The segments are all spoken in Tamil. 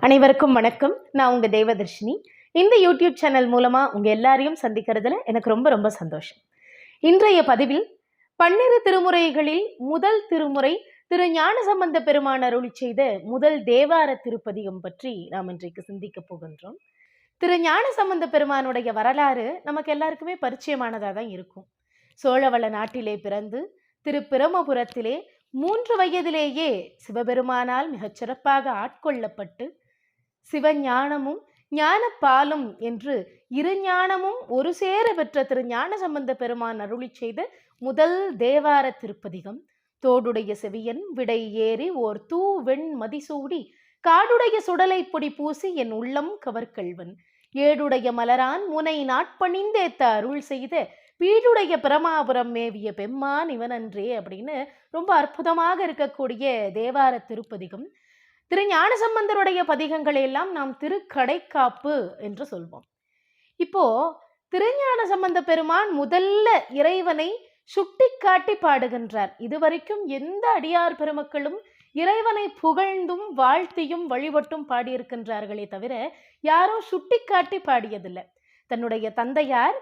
அனைவருக்கும் வணக்கம். நான் உங்கள் தேவதர்ஷினி. இந்த யூடியூப் சேனல் மூலமாக உங்கள் எல்லாரையும் சந்திக்கிறதுல எனக்கு ரொம்ப ரொம்ப சந்தோஷம். இன்றைய பதிவில் பன்னிரு திருமுறைகளில் முதல் திருமுறை திரு ஞானசம்பந்த பெருமான் அருளி செய்த முதல் தேவார திருப்பதிகம் பற்றி நாம் இன்றைக்கு சிந்திக்க போகின்றோம். திரு ஞானசம்பந்த பெருமானுடைய வரலாறு நமக்கு எல்லாருக்குமே பரிச்சயமானதாக தான் இருக்கும். சோழவள நாட்டிலே பிறந்து திருப்பிரமபுரத்திலே 3 வயதிலேயே சிவபெருமானால் மிகச்சிறப்பாக ஆட்கொள்ளப்பட்டு சிவஞானமும் ஞானப்பாலும் என்று இரு ஞானமும் ஒரு சேர பெற்ற திரு ஞானசம்பந்த பெருமான் அருளி செய்த முதல் தேவார திருப்பதிகம். தோடுடைய செவியன் விடை ஏறி ஓர் தூ வெண் மதிசூடி காடுடைய சுடலை பொடி பூசி என் உள்ளம் கவர்கல்வன் ஏடுடைய மலரான் முனை நாட்பணிந்தேத்த அருள் செய்த பீடுடைய பிரமாபுரம் மேவிய பெம்மான் இவனன்றே அப்படின்னு ரொம்ப அற்புதமாக இருக்கக்கூடிய தேவார திருப்பதிகம். திரு ஞானசம்பந்தருடைய பதிகங்களை எல்லாம் நாம் திருக்கடைக்காப்பு என்று சொல்வோம். இப்போ திருஞானசம்பந்த பெருமான் முதல்ல இறைவனை சுட்டி காட்டி பாடுகின்றார். இதுவரைக்கும் எந்த அடியார் பெருமக்களும் இறைவனை புகழ்ந்தும் வாழ்த்தியும் வழிபட்டும் பாடியிருக்கின்றார்களே தவிர யாரும் சுட்டி காட்டி பாடியதில்லை. தன்னுடைய தந்தையார்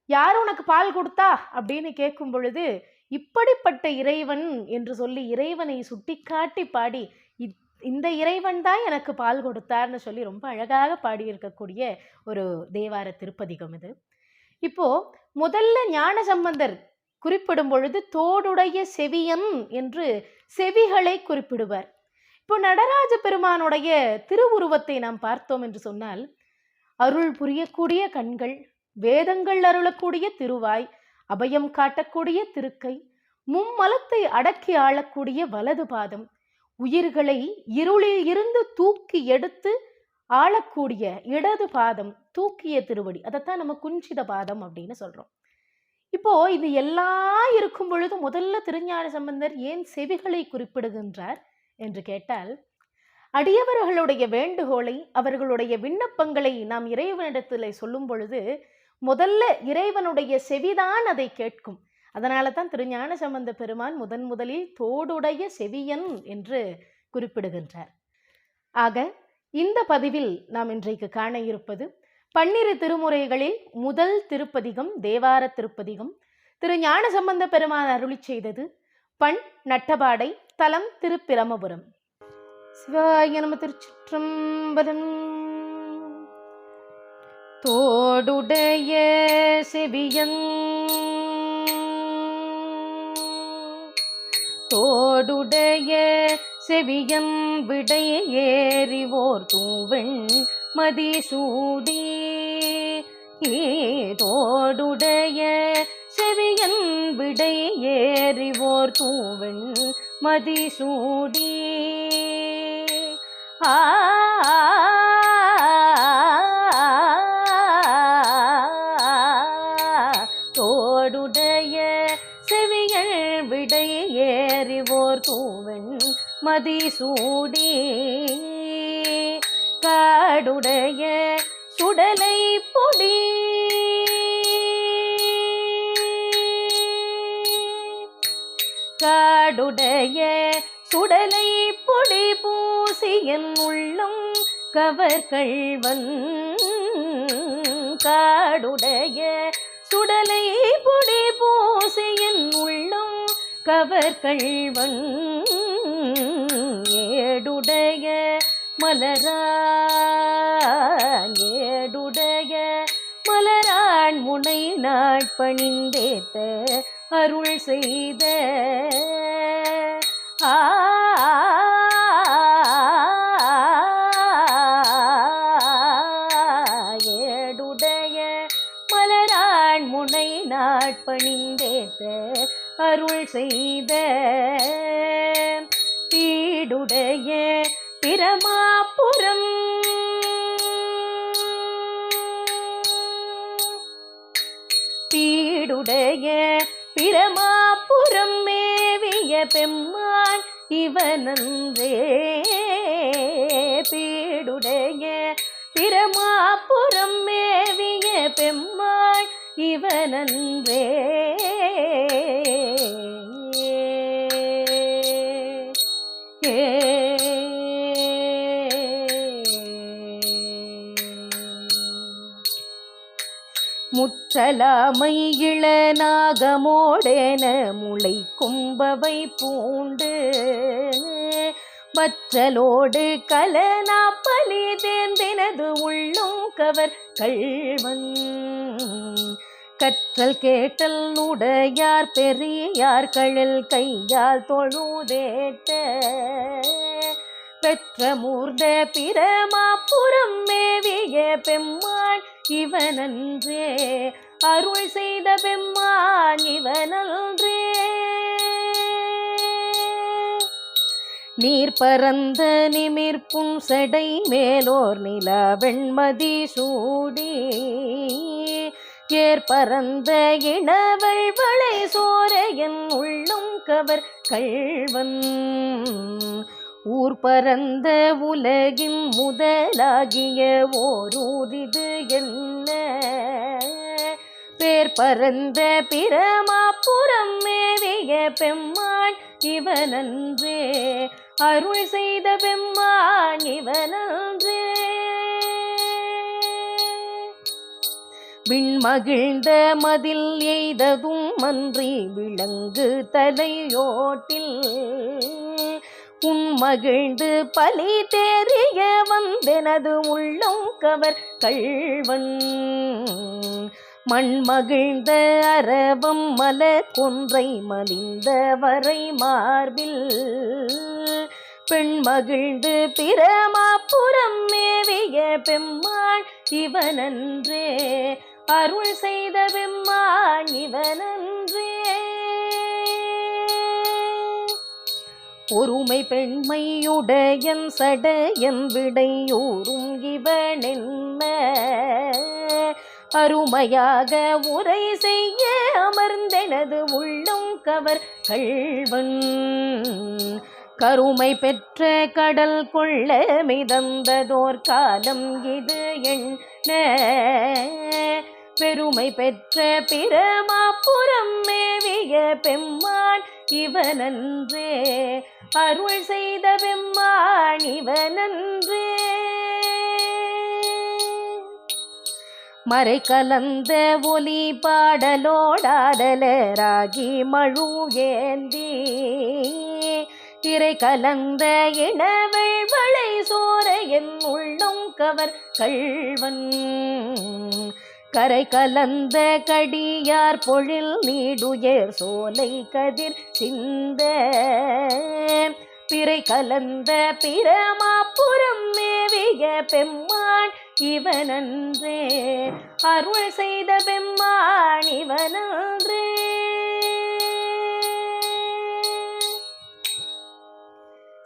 யார் உனக்கு பால் கொடுத்தா அப்படின்னு கேட்கும் பொழுது இப்படிப்பட்ட இறைவன் என்று சொல்லி இறைவனை சுட்டி காட்டி பாடி இந்த இறைவன் தான் எனக்கு பால் கொடுத்தார்னு சொல்லி ரொம்ப அழகாக பாடியிருக்கக்கூடிய ஒரு தேவார திருப்பதிகம் இது. இப்போ முதல்ல ஞானசம்பந்தர் குறிப்பிடும் பொழுது தோடுடைய செவியன் என்று செவிகளை குறிப்பிடுவார். இப்போ நடராஜ பெருமானுடைய திருவுருவத்தை நாம் பார்த்தோம் என்று சொன்னால் அருள் புரியக்கூடிய கண்கள், வேதங்கள் அருளக்கூடிய திருவாய், அபயம் காட்டக்கூடிய திருக்கை, மும்மலத்தை அடக்கி ஆளக்கூடிய வலது பாதம், உயிர்களை இருளில் இருந்து தூக்கி எடுத்து ஆளக்கூடிய இடது பாதம், தூக்கிய திருவடி, அதைத்தான் நம்ம குஞ்சித பாதம் அப்படின்னு சொல்றோம். இப்போ இது எல்லாம் இருக்கும் பொழுது முதல்ல திருஞான சம்பந்தர் ஏன் செவிகளை குறிப்பிடுகின்றார் என்று கேட்டால், அடியவர்களுடைய வேண்டுகோளை அவர்களுடைய விண்ணப்பங்களை நாம் இறைவனிடத்தில் சொல்லும் பொழுது முதல்ல இறைவனுடைய செவிதான் அதை கேட்கும். அதனால தான் திரு ஞானசம்பந்த பெருமான் முதலில் தோடுடைய செவியன் என்று குறிப்பிடுகின்றார். ஆக இந்த பதிவில் நாம் இன்றைக்கு காண இருப்பது 12 திருமுறைகளில் முதல் திருப்பதிகம் தேவார திருப்பதிகம். திரு ஞானசம்பந்த பெருமான் அருளி செய்தது. பண் நட்டபாடை, தலம் திருப்பிரமபுரம். சிவாய நம. திருச்சிற்றம்பலம். தோடுடைய செவியன் தோடுடைய செவியம் விடை ஏறிவோர் தூவெண் மதிசூடி தோடுடைய செவியன் விடை ஏறிவோர் தூவெண் மதிசூடி தோடுடைய செவியல் விடை ஏறிவோர் தூவெண் மதிசூடி காடுடைய சுடலை பொடி காடுடைய சுடலை பொடி பூசியன் உள்ளம் கவர்கல்வன் காடுடைய சுடலை பொடி பூசியன் உள்ளம் கவர்கல்வன் ஏடுடைய மலரான் முனை நாட்பணிந்தேத்த அருள் செய்த ஏடுடைய மலரான் முனை நாட்பணிந்தேத்த அருள் செய்த பீடுடைய பிரமாபுரம் பீடுடைய பிரமாபுரம் மேவிய பெம்மான் இவனன்றே பீடுடைய பிரமாபுரம் மேவிய பெம்மான் இவனன்றே முற்றலாமை இளநாகமோடென முளை கும்பவை பூண்டு வற்றலோடு கலனாப்பலி தேர்ந்தெனது உள்ளும் கவர் கள்வன் கற்றல் கேட்டல் உடையார் பெரியார் கழல் கையால் தொழுதேட்ட பெற்ற மூர்ந்த பிரமாபுரம் மேவிய பெம்மான் இவனன்றே அருள் செய்த பெம்மான் இவனன்றே நீர் பரந்த நிமிர்ப்பும் செடை மேலோர் நில வெண்மதி சூடி ஏற்பரந்த இனவள் வளை சோரையன் உள்ளும் கவர் கள்வன் ஊர் பரந்த உலகின் முதலாகிய ஓரூரிது என்ன பேர் பரந்த பிரமாபுரம் மேவிய பெம்மான் இவனன்றே அருள் செய்த பெம்மான் இவனன்றே விண்மகிழ்ந்த மதில் எய்ததும் அன்றி விளங்கு தலையோட்டில் உண்மகிழ்ந்து பலி தேறிய வந்தெனது உள்ளம் கவர் கள்வன் மண்மகிழ்ந்த அரவம் மலர் கொன்றை மலிந்த வரை மார்பில் பெண் மகிழ்ந்து பிரமாபுரம் மேவிய பெம்மான் இவனன்றே அருள் செய்த பெம்மான் இவனன்றே ஒருமை பெண்மையுடையன் சடையன் விடையூறும் இவனென்ன அருமையாக உரை செய்ய அமர்ந்தெனது உள்ளம் கவர் கள்வன் கருமை பெற்ற கடல் கொள்ள மிதந்ததோர் காலம் இது என்ன பெருமை பெற்ற பிரமாபுரம் மேவிய பெம்மான் இவனன்றே அருள் செய்த பெம்மான் இவனன்றே மறை கலந்த ஒலி பாடலோடாடலராகி மழு ஏந்தி இறை கலந்த இனவள் வளை சோரையன் உள்ளம் கவர் கள்வன் கரை கலந்த கடியார் பொழில் நீடுயர் சோலை கதிர் சிந்த பிறை கலந்த பிரமாபுரம் மேவிய பெம்மான் இவனன்றே அருள் செய்த பெம்மான் இவனன்றே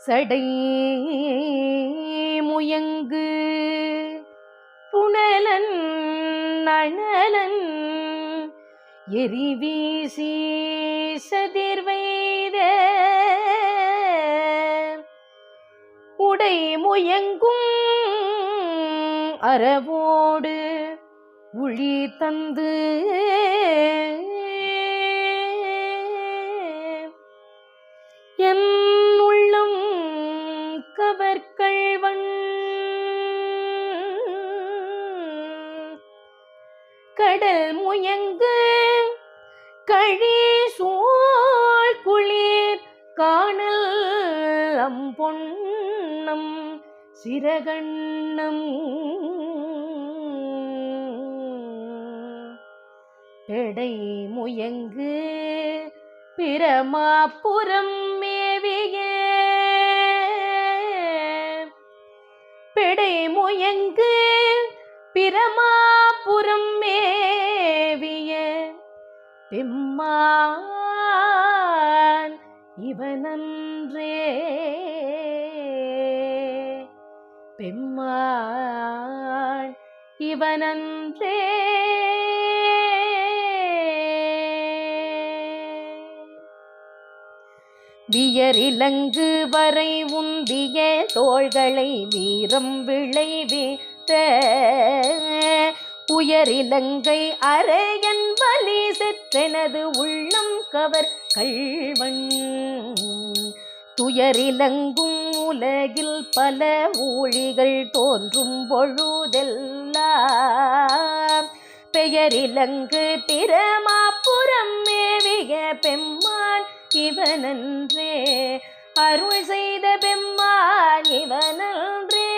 சடை முயங்கு புனலன் அனலன் எரிவீசி சதிர்வைத உடை முயங்கும் அறவோடு உழி தந்து என் உள்ளம் கவர்கள்வன் கடல் முயங்கு கழி சூழ் குளிர் காணல் அம்பொன்னம் சிரகண்ணம் பெடை முயங்கு பிரமாபுரம் மேவிய பெடை முயங்கு பிரமாபுரம் மேவிய பெம்மான் இவனன்றே பெம்மான் இவனன்றே வியரிலங்கு வரை உந்திய தோள்களை வீரம் விளைவித்த உயரிலங்கை அரையன் வலி செற்றெனது உள்ளம் கவர் கள்வன் துயரிலங்கும் உலகில் பல ஊழிகள் தோன்றும் பொழுதெல்லாம் பெயரிலங்கு பிரமாபுரம் மேவிய பெம்மான் இவனன்றே, அருள் செய்த பெம்மான் இவனன்றே.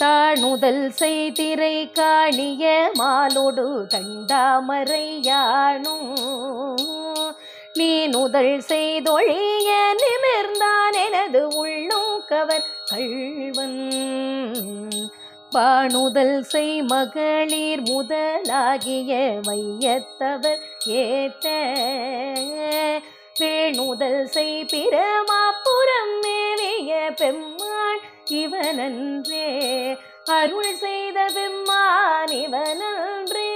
தாணுதல் செய்திரை காணிய மாலோடு தண்டாமரையானும், நீனுதல் செய்தொழிய நிமிர்ந்தான் எனது உள்ளும் கவர் கள்வன். பாணுதல் செய் மகளிர் முதலாகிய வையத்தவர் ஏத்த, பேணுதல் செய் பிரமாபுரம் மேவிய பெம்மான் இவனன்றே, அருள் செய்த பெம்மான் இவனன்றே.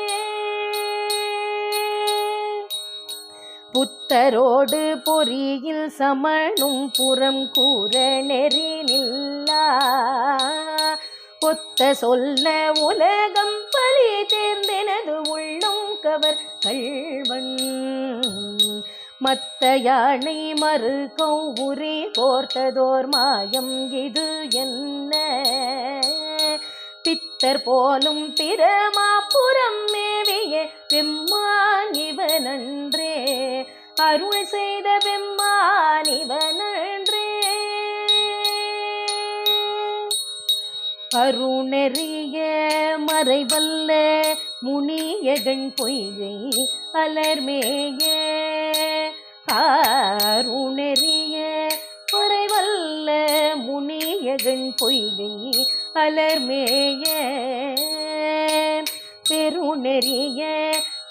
புத்தரோடு பொறியில் சமணும் புறம் கூற நெறி நில்லா, பொத்த சொல்ல உலகம் பலி தேர்ந்தெனது உள்ளும் கவர் கள்வன். மத்த யானை மறு கௌரி போர்த்ததோர் மாயம் இது என்ன, பித்தர் போலும் பிரமாபுரம் மேவிய பெம்மான் இவனன்றே, அருள் செய்த பெம்மான் இவனன்றே. அருணெறிய மறைவல்ல முனியகன் பொய்கை அலர்மேய, அருணெறிய மறைவல்ல முனியகன் பொய்கை அலர்மேய, பெருநெறிய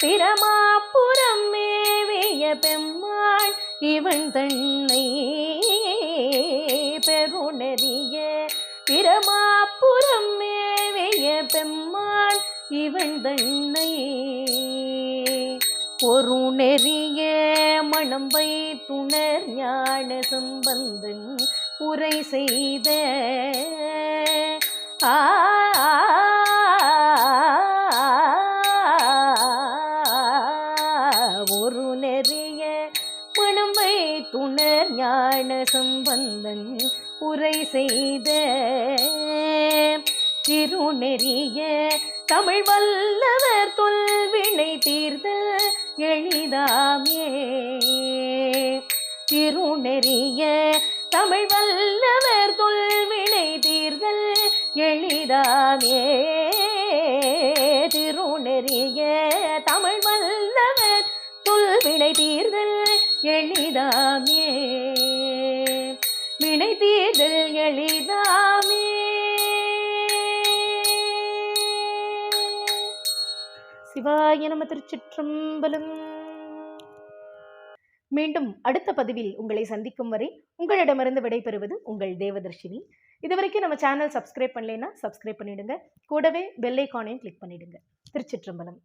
பிரமாபுரம் மேவிய பெம்மான் இவன் தன்னை, பெருநெறிய பிரமாபுரம் மேவிய பெம்மான் இவன் தன்னை. ஒரு நெறிய மணம் வைத்துணர் ஞான சம்பந்தன் உரை செய்த, ஒரு நெறிய மணம் வைத்துணர் ஞான சம்பந்தன் உரை செய்த, திருநெறிய தமிழ் வல்லவர் தொல்வினை தீர்தல் எளிதாமே, திருநெறிய தமிழ் வல்லவர் தொல்வினை தீர்தல் எளிதாமே, திருநெறிய தமிழ் வல்லவர் தொல்வினை தீர்தல் எளிதாமே, வினை தீர்தல் எளிதாமே. சிவாய நம. திருச்சிற்றம்பலம். மீண்டும் அடுத்த பதிவில் உங்களை சந்திக்கும் வரை உங்களிடமிருந்து விடைபெறுவது உங்கள் தேவதர்ஷினி. இதுவரைக்கும் நம்ம சேனல் சப்ஸ்கிரைப் பண்ணலைன்னா சப்ஸ்கிரைப் பண்ணிடுங்க, கூடவே பெல் ஐகானையும் கிளிக் பண்ணிடுங்க. திருச்சிற்றம்பலம்.